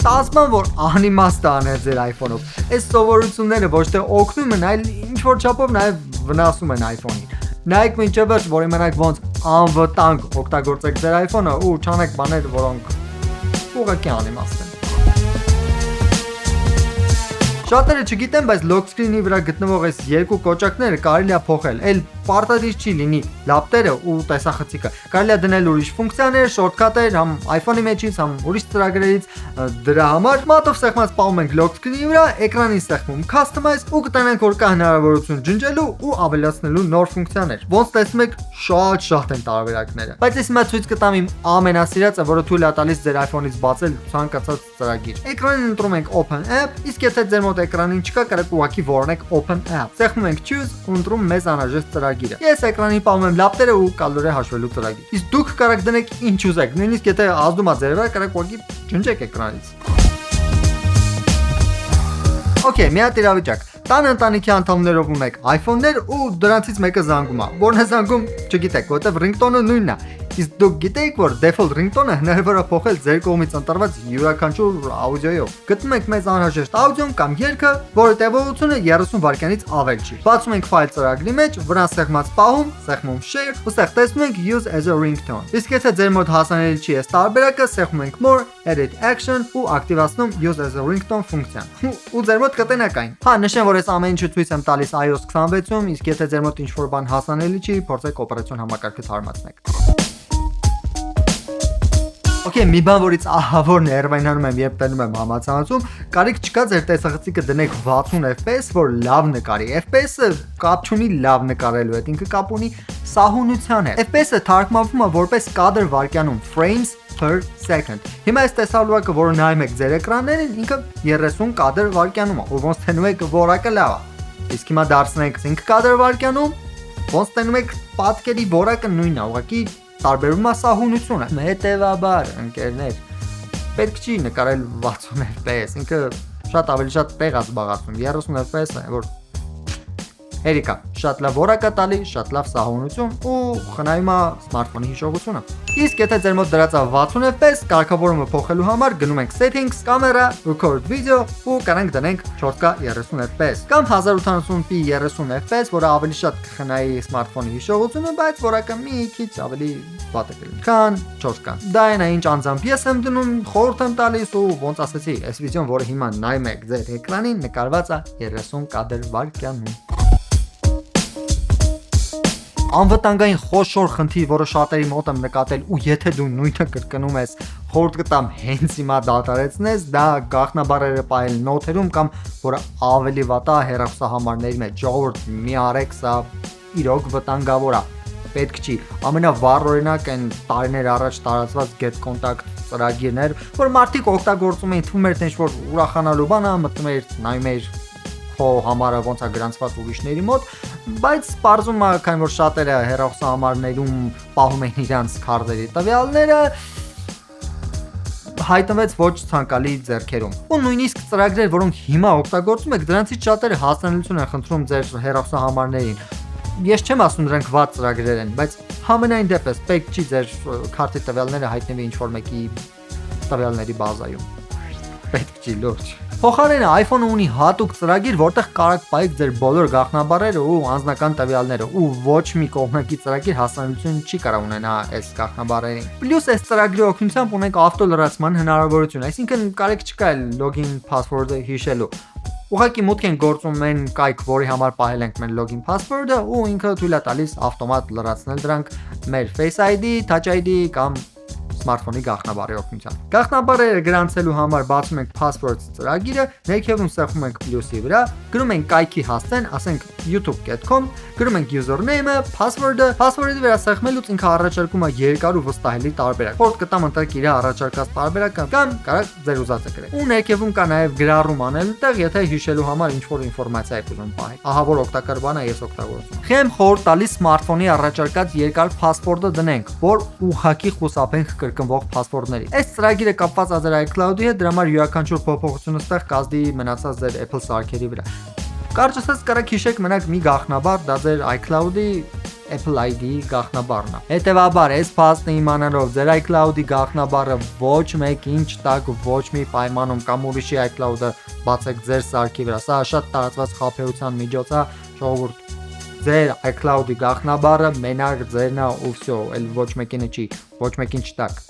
Տասման որ անիմաստ է անել ձեր iPhone-ով։ Այս սովորությունները ոչ թե օգնում են, այլ ինչ որ չափով նաև վնասում են iPhone-ին։ Նայեք մինչև վերջ, որ իմանաք ոնց անվտանգ օգտագործեք ձեր iPhone-ը ու չանեք բաներ, որոնք ուղղակի անիմաստ են։ Շատերը չգիտեն, բայց lock screen-ի վրա գտնվող այս երկու կոճակները կարելի է փոխել։ Էլ պարտադիր չի լինի լապտերը ու տեսախցիկը։ Կարելի է դնել ուրիշ ֆունկցիաներ, շորտքաթեր, համ iPhone-ի մեջից, համ ուրիշ ծրագրերից։ Դրա համար մատով սեղմած պահում ենք lock screen-ի վրա, էկրանին սեղմում customize ու կտանենք, որ կա հնարավորություն ջնջելու ու ավելացնելու նոր ֆունկցիաներ։ Ոնց տեսնում եք, շատ են տարբերակները։ Բայց ես հիմա ցույց կտամ իմ ամենասիրածը, որը թույլ է տալիս ձեր iPhone-ից բացել ցանկացած ծրագիր։ Էկրանին ընտրում ենք Open App, իսկ եթե ձեր մոտ էկրանին չկա, կարող ուղղակի որոնեք Open App։ Սեղմում ենք Choose ու ընտրում մեզ անհրաժեշտ ծրագիրը։ Ես էկրանին պահում եմ լապտերը ու կալորի հաշվելու ծրագիր։ Իսկ դուք կարող դնեք ինչ ուզեք, նույնիսկ եթե ազդում է ձեր վրա, կարող ուղղակի ջնջեք էկրանից։ Okay, մի հատ իրավիճակ։ Տան ընտանիքի անդամներով ունեք iPhone-ներ ու դրանցից մեկը զանգում է։ Որն է զանգում, չգիտեք, որտեվ ringtone-ը նույնն է։ Իսկ դուք գիտեիք, որ default ringtone-ը հնարավոր է փոխել ձեր կողմից ընտրված յուրաքանչյուր աուդիոյով։ Գտնում եք մեզ անհրաժեշտ աուդիոն կամ երգը, որը տևողությունը 30 վայրկյանից ավել չի։ Բացում ենք ֆայլ ծրագրի մեջ, վրան սեղմած պահում, սեղմում share ու ստեղ տեսնում ենք use as a ringtone։ Իսկ եթե ձեր մոտ հասանելի չի այս տարբերակը, սեղմում ենք more, edit action ու ակտիվացնում use as a ringtone ֆունկցիան։ Ու ձեր մոտ կտենակ այն։ Հա, նշեմ, որ այս ամեն ինչը ցույց եմ տալիս iOS 26-ում, իսկ եթե ձեր մոտ ինչ-որ բան հասանելի չի, փորձեք օպերացիոն համակարգը թարմացնեք։ Okay, մի բան, որից ահավոր ներվայնանում եմ, երբ տենում եմ համացանցում, կարիք չկա ձեր տեսախցիկը դնեք 60 FPS, որ լավ նկարի։ FPS-ը կապ չունի լավ նկարելու հետ, ինքը կապ ունի սահունության հետ։ FPS-ը թարգմանվում է որպես կադր վայրկյանում, frames per second։ Հիմա այս տեսալուակը, որը նայում եք ձեր էկրաններին, ինքը 30 կադր վայրկյանում է, ու ոնց տենում եք որակը լավ է։ Իսկ հիմա դարձնենք 5 կադր վայրկյանում, ոնց տենում եք պատկերի որակը նույնն է, ուղղակի տարբերվում է սահունությունը։ Հետևաբար, ընկերներ, պետք չի նկարել 60 FPS, ինքը շատ ավելի շատ տեղ է զբաղացնում, 30 FPS-ը, որ հերիկա, շատ լավ որակ է տալի, շատ լավ սահունություն ու խնայում է սմարթֆոնի հիշողությունը։ Իսկ եթե ձեր մոտ դրած է 60 FPS, կարգավորումը փոխելու համար գնում ենք Settings, Camera, Record Video ու կանենք դնենք 4K 30 FPS կամ 1080p 30 FPS, որը ավելի շատ կխնայի սմարթֆոնի հիշողությունը, բայց որակը մի քիչ ավելի վատ է կլինի, քան 4K։ Դա այն է, ինչ անձամբ ես եմ դնում, խորհուրդ եմ տալիս ու ոնց ասեցի, այս վիդեոն, որը հիմա նայում եք ձեր էկրանին, նկարված է 30 կադր վայրկյանում։ Անվտանգային խոշոր խնդիր, որը շատերի մոտ եմ նկատել ու եթե դու նույնը կրկնում ես, խորհուրդ կտամ հենց հիմա դադարեցնես, դա գաղտնաբառերը պահել նոթերում կամ որը ավելի վատ է հեռախոսահամարների մեջ։ Ժողովուրդ, մի արեք, սա իրոք վտանգավոր է։ Պետք չի։ Ամենավառ օրինակ այն տարիներ առաջ տարածված get contact ծրագիրներ, որ մարդիկ օգտագործում էին, թվում էր թե ինչ-որ ուրախանալու բան է, մտնում էր, նայում էր համարը ոնց է գրանցված ուրիշների մոտ, բայց սպառվում է, քանի որ շատերը հեռախոսահամարներում պահում են իրենց քարտերի տվյալները, հայտնվեց ոչ ցանկալի ձեռքերում։ Ու նույնիսկ ծրագրեր, որոնք հիմա օգտագործում եք, դրանցից շատերը հասանելիություն են խնդրում ձեր հեռախոսահամարներին։ Ես չեմ ասում դրանք վատ ծրագրեր են, բայց համենայն դեպս պետք չի ձեր քարտի տվյալները հայտնվի ինչ-որ մեկի տվյալների բազայում։ Պետք չի լուրջ։ Փոխարենը iPhone-ը ունի հատուկ ծրագիր, որտեղ կարող պահեք ձեր բոլոր գաղտնաբառերը ու անձնական տվյալները, ու ոչ մի կողմնակի ծրագիր հասանելիություն չի կարող ունենա այս գաղտնաբառերին։ Պլյուս այս ծրագրի օգնությամբ ունենք ավտոլրացման հնարավորություն, այսինքն կարիք չկա login password-ը հիշելու։ Ուղղակի մուտք են գործում այն կայք, որի համար պահել ենք մեր login password-ը, ու ինքը թույլ է տալիս ավտոմատ լրացնել դրանք մեր Face ID, Touch ID կամ սմարթֆոնի գաղտնաբառի օգնությամբ։ Գաղտնաբառերը գրանցելու համար բացում ենք passwords ծրագիրը, ներքևում սեղմում ենք պլյուսի վրա, գրում ենք կայքի հասցեն, ասենք youtube.com, գրում ենք username-ը, password-ը, password-ի վրա սեղմելուց ինքը առաջարկում է երկար ու վստահելի տարբերակ։ Խորհուրդ կտամ ընտրեք իր առաջարկած տարբերակը կամ կարող ձեր ուզածը գրեք։ Ու ներքևում կա նաև գրառում անելու տեղ, եթե հիշելու համար ինչ-որ ինֆորմացիա եք ուզում պահել։ Ահա որ օգտակար բան է, ես օգտագործում։ Խեմ խորհուրդ տալիս սմարթֆոնի առաջարկած երկար password-ը դնենք, որ ուղղակի խուսափենք կրկնվող password-ների։ Այս ծրագիրը կապված է ձեր iCloud-ի հետ, դրա համար յուրաքանչյուր փոփոխությունը ստեղ կազդի մնացած ձեր Apple սարքերի վրա։ Կարճ ասած, կարող հիշեք մենակ մի գաղտնաբառ, դա ձեր iCloud-ի Apple ID-ի գաղտնաբառն է։ Հետևաբար, այս փաստը իմանալով ձեր iCloud-ի գաղտնաբառը ոչ մեկին չտակ, ոչ մի պայմանում կամ ուրիշի iCloud-ը բացեք ձեր սարքի վրա։ Սա շատ տարածված խաբեության միջոց է, ժողովուրդ։ Ձեր iCloud-ի գաղտնաբառը մենակ ձերն է ու վсё, էլ ոչ մեկին չի, ոչ մեկին չտակ։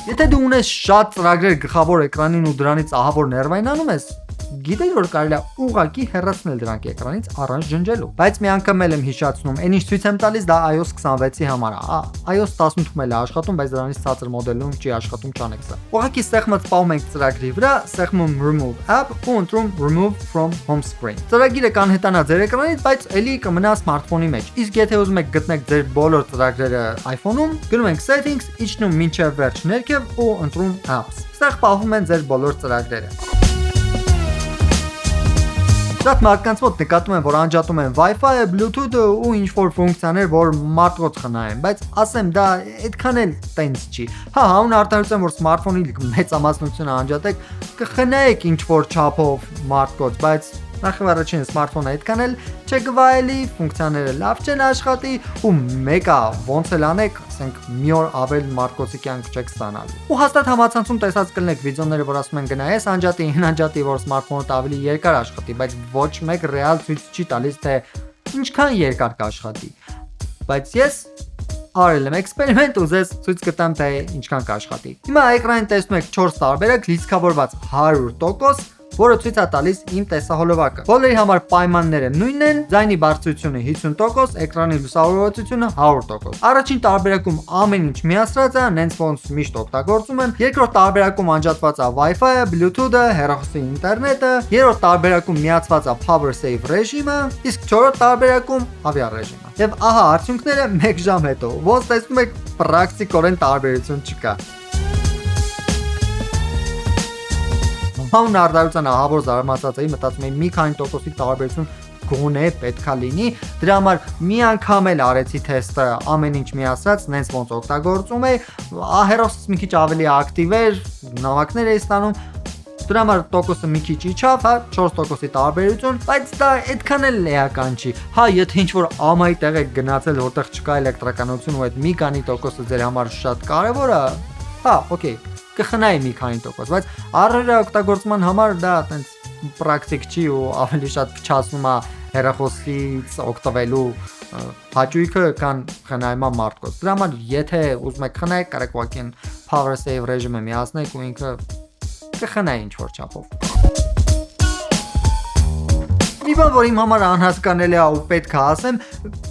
Եթե դու ունես շատ ծրագրեր գլխավոր էկրանին ու դրանից ահավոր ներվայնանում ես, գիտես որ կարելի է ուղղակի հեռացնել դրանք էկրանից առանց ջնջելու։ Բայց մի անգամ էլ եմ հիշացնում, այն ինչ ցույց եմ տալիս դա iOS 26-ի համար է։ iOS 18-ում էլ է աշխատում, բայց դրանից ցածր մոդելում չի աշխատում, չանեք սա։ Ուղղակի սեղմը սպառում ենք ծրագրի վրա, սեղմում remove app ու ընտրում remove from home screen։ Ծրագիրը կանհետանա ձեր էկրանից, բայց ելի կմնա սմարթֆոնի մեջ։ Իսկ եթե ուզում եք գտնեք ձեր բոլոր ծրագրերը iPhone-ում, գնում ենք settings, իջնում մինչև վերջ ներքև ու ընտրում apps։ Ստեղ պահվում են ձեր բոլոր ծրագրերը։ Շատ մարդկանց մոտ նկատում եմ, որ անջատում են Wi-Fi-ը, Bluetooth-ը ու ինչ-որ ֆունկցիաներ, որ մարդոց խնայեն, բայց ասեմ դա այդքան էլ տենց չի։ Հա, հանուն արդարության, որ սմարթֆոնի մեծամասնությունը անջատեք, կխնայեք ինչ-որ չափով մարդոց, բայց նախ առաջին սմարթֆոնը այդքան էլ չգվայելի, ֆունկցիաները լավ չեն աշխատի ու մեկը ոնց էլ անեք, ասենք մի օր ավել մարդկոցի կյանք չեք ստանալու։ Ու հաստատ համացանցում տեսած կլինեք վիդեոները, որ ասում են գնա ես անջատի, անջատի, որ սմարթֆոնը ավելի երկար աշխատի, բայց ոչ մեկ ռեալ ցույց չի տալիս, թե ինչքան երկար կաշխատի։ Բայց ես արել եմ էքսպերիմենտ ու ձեզ ցույց կտամ, թե ինչքան կաշխատի։ Հիմա էկրանին տեսնում եք 4 տարբերակ լիցքավորված 100%, որը ցույց է տալիս իմ տեսահոլովակը։ Բոլորի համար պայմանները նույնն են, ձայնի բարձրությունը 50%, էկրանի լուսավորվածությունը 100%։ Առաջին տարբերակում ամեն ինչ միացրած է, նենց ոնց միշտ օգտագործում եմ։ Երկրորդ տարբերակում անջատված է Wi-Fi-ը, Bluetooth-ը, հեռախոսի ինտերնետը, երրորդ տարբերակում միացված է Power Save ռեժիմը, իսկ չորրորդ տարբերակում ավիառեժիմը։ Եվ ահա արդյունքները 1 ժամ հետո։ Ոնց տեսնում եք, պրակտիկորեն տարբերություն չկա։ Հանուն արդարության ահավոր զարմացած էի, մտածում էի մի քանի տոկոսի տարբերություն գոնե պետքա լինի, դրա համար մի անգամ էլ արեցի թեստը, ամեն ինչ միացած, նենց ոնց օգտագործում էի, հեռախոսս մի քիչ ավելի ակտիվ էր, նամակներ էի ստանում, դրա համար տոկոսը մի քիչ իջավ, հա, 4% տարբերություն, բայց դա այդքան էլ էական չի։ Հա, եթե ինչ-որ ամայի տեղ եք գնացել, որտեղ չկա էլեկտրականություն ու այդ մի քանի տոկոսը ձեր համար շատ կարևոր է, հա, օքեյ, կխնայի մի քանի տոկոս, բայց առօրյա օգտագործման համար դա այտենց պրակտիկ չի ու ավելի շատ փչացնում է հեռախոսից օգտվելու հաճույքը, քան խնայման մարդկոց։ Դրա համար եթե ուզում եք խնայեք, կարեք ուղղակի Power Save ռեժիմը միացնեք ու ինքը կխնայի ինչ-որ չափով։ Մի բան, որ իմ համար անհասկանալի է ու պետք է ասեմ,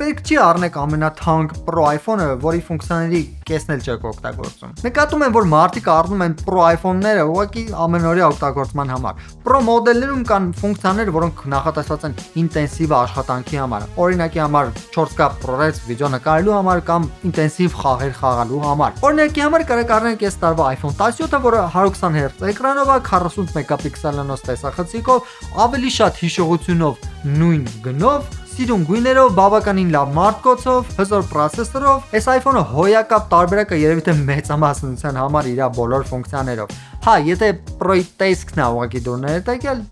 պետք չի առնեք ամենաթանկ Pro iPhone-ը, որի ֆունկցիաների կեսն էլ չեք օգտագործում։ Նկատում եմ, որ մարդիկ առնում են Pro iPhone-ները ուղղակի ամենօրյա օգտագործման համար։ Pro մոդելներում կան ֆունկցիաներ, որոնք նախատեսված են ինտենսիվ աշխատանքի համար։ Օրինակի համար 4K ProRes վիդեո նկարելու համար կամ ինտենսիվ խաղեր խաղալու համար։ Օրինակի համար կարեք առնեք այս տարվա iPhone 17-ը, որը 120 Hz էկրանով է, 40 մեգապիքսելանոց տեսախցիկով, ավելի շատ հիշողությունով, նույն գնով, սիրուն գույներով, բավականին լավ մարտկոցով, հզոր պրոցեսորով, այս iPhone-ը հոյակապ տարբերակը երևի թե մեծամասնության համար իր բոլոր ֆունկցիաներով։ Հա, եթե Pro-ի տեսքն է ուղղակի դուրներ եկել,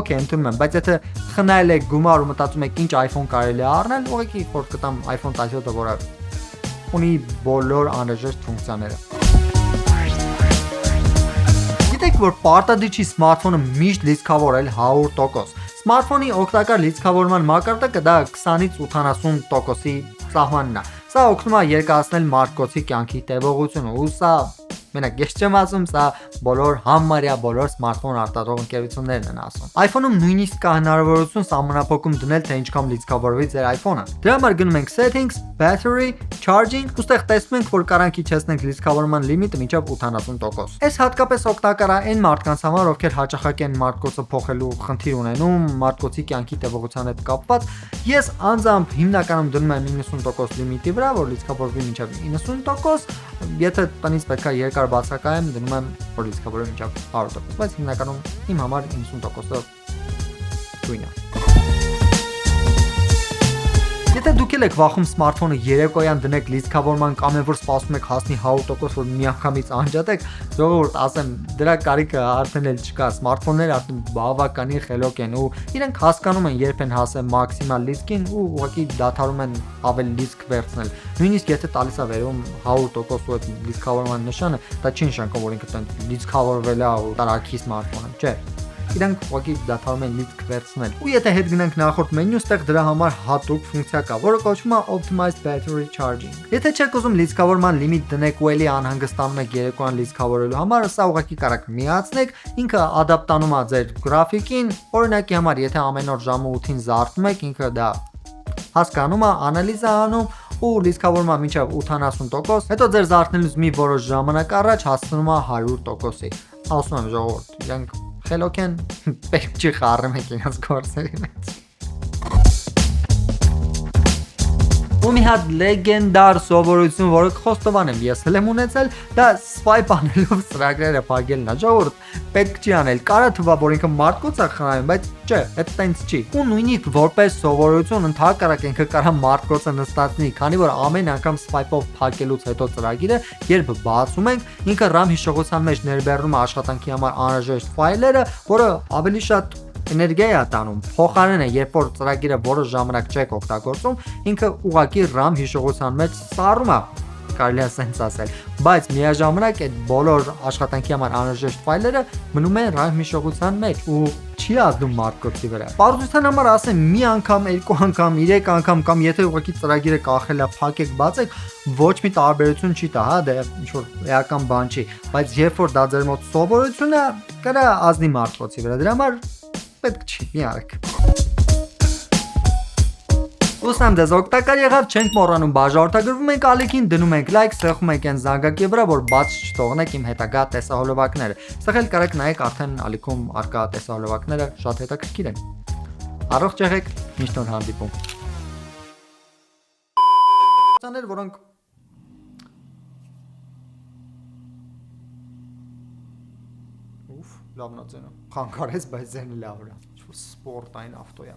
օքեյ, ընդունում եմ, բայց եթե խնայել եք գումար ու մտածում եք ինչ iPhone կարելի է առնել, ուղղակի խորտ կտամ iPhone 17-ը, որը ունի բոլոր անհրաժեշտ ֆունկցիաները։ Գիտեք, որ պարտադիր չի սմարթֆոնը միշտ լիցքավորել 100%։ Սմարթֆոնի օգտակար լիցքավորման մակարդակը դա 20-ից 80%-ի սահմանն է։ Սա օգնում է երկարացնել մարդկոցի կյանքի տևողությունը, ու սա մենակ ես չեմ ասում, սա բոլոր համարյա բոլոր սմարթֆոն արտադրող ընկերություններն են ասում։ iPhone-ում նույնիսկ կա հնարավորություն սահմանափակում դնել, թե ինչքան լիցքավորվի ձեր iPhone-ը։ Դրա համար գնում ենք settings, battery, charging, ուստեղ տեսնում ենք, որ կարանք իջեցնենք լիցքավորման լիմիտը մինչև 80%։ Այս հատկապես օգտակար է այն մարդկանց համար, ովքեր հաճախակ են մարդկոցը փոխելու խնդիր ունենում, մարդկոցի կյանքի տևողության հետ կապված։ Ես անձամբ հիմնականում դնում եմ 90% լիմիտի վրա, որ լիցքավորվի մինչև 90%, եթե տնից պետքա երկար բացակայեմ, դնում եմ, որ լիցքավորվի մինչև 100%, բայց հիմնականում իմ համար 90%-ը թույն է։ Եթե դուք եք վախում սմարթֆոնը երեկոյան դնեք լիցքավորման կամ որ սպասում եք հասնի 100% որ միանգամից անջատեք, ժողովուրդ, ասեմ, դրա կարիքը արդեն էլ չկա, սմարթֆոնները արդեն բավականին խելոք են ու իրենք հասկանում են երբ են հասել մաքսիմալ լիցքին ու ուղղակի դադարում են ավելի լիցք վերցնել։ Նույնիսկ եթե տալիս է վերում 100% ու այդ լիցքավորման նշանը, դա չի նշանակում որ ինքը լիցքավորվել է ու տարակի սմարթֆոնը, չէ։ Իրանք ուղղակի դադարում են լիցք վերցնել։ Ու եթե հետ գնանք նախորդ մենյու, ստեղ դրա համար հատուկ ֆունկցիա կա, որը կոչվում է Optimized Battery Charging։ Եթե չեք ուզում լիցքավորման լիմիտ դնեք ու էլի անհանգստանում եք երեկոյան լիցքավորելու համար, սա ուղղակի կարաք միացնեք, ինքը ադապտանում է ձեր գրաֆիկին, օրինակի համար, եթե ամեն օր ժամը 8-ին զարթնում եք, ինքը դա հասկանում է, անալիզ է անում ու լիցքավորման մինչև 80%, հետո ձեր զարթնելուց մի որոշ ժամանակ առաջ հասնում է 100%-ի։ Ասում եմ ժողովուրդ, իրանք խելոք են, պետք չի խառնեմ եք իրենց գործերի մեջ։ Ու մի հատ լեգենդար սովորություն, որը խոստովան եմ ես էլ եմ ունեցել, դա սվայփ անելով ծրագրերը փակելն է։ Ժողովուրդ, պետք չի անել։ Կարա թվա, որ ինքը մարդկոց է խնայում, բայց չէ, այդ տենց չի։ Ու նույնիսկ որպես սովորություն ընդհակառակ ինքը կարա մարդկոցը նստածնի, քանի որ ամեն անգամ սվայփով փակելուց հետո ծրագիրը, երբ բացում ենք, ինքը RAM հիշողության մեջ ներբեռնում է աշխատանքի համար անհրաժեշտ ֆայլերը, որը ավելի շատ էներգիա է տանում։ Փոխարենը, երբ որ ծրագիրը որոշ ժամանակ չեք օգտագործում, ինքը ուղղակի RAM հիշողության մեջ սառում է, կարելի է ասենց ասել, բայց միաժամանակ այդ բոլոր աշխատանքի համար անհրաժեշտ ֆայլերը մնում են RAM հիշողության մեջ ու չի ազդում մարդկոցի վրա։ Պարզության համար ասեմ, մի անգամ, երկու անգամ, 3 անգամ կամ եթե ուղղակի ծրագիրը կախել է, փակեք, բացեք, ոչ մի տարբերություն չի տա, հա, դա ինչ որ էական բան չի, բայց երբ որ դա ձեր մոտ սովորություն է, կարա ազնի մարդկոցի վրա։ Դրա համար պետք չի, մի արեք։ Ուսնամ դες օգտակար եղավ, չենք մոռանում բաժանորդագրվում ենք ալիքին, դնում ենք լայք, սեղմում ենք այն զանգակի վրա, որ բաց չթողնեք իմ հետագա տեսահոլովակները։ Սեղել կարեք նայեք արդեն ալիքում արկա տեսահոլովակները շատ հետաքրքիր են։ Առողջ եղեք, միշտ նոր հանդիպում։ Ցաներ, որոնք լավն է ձենը։ Խանգարեց, բայց ձենը լավ է։ Ինչ որ սպորտային ավտոյա։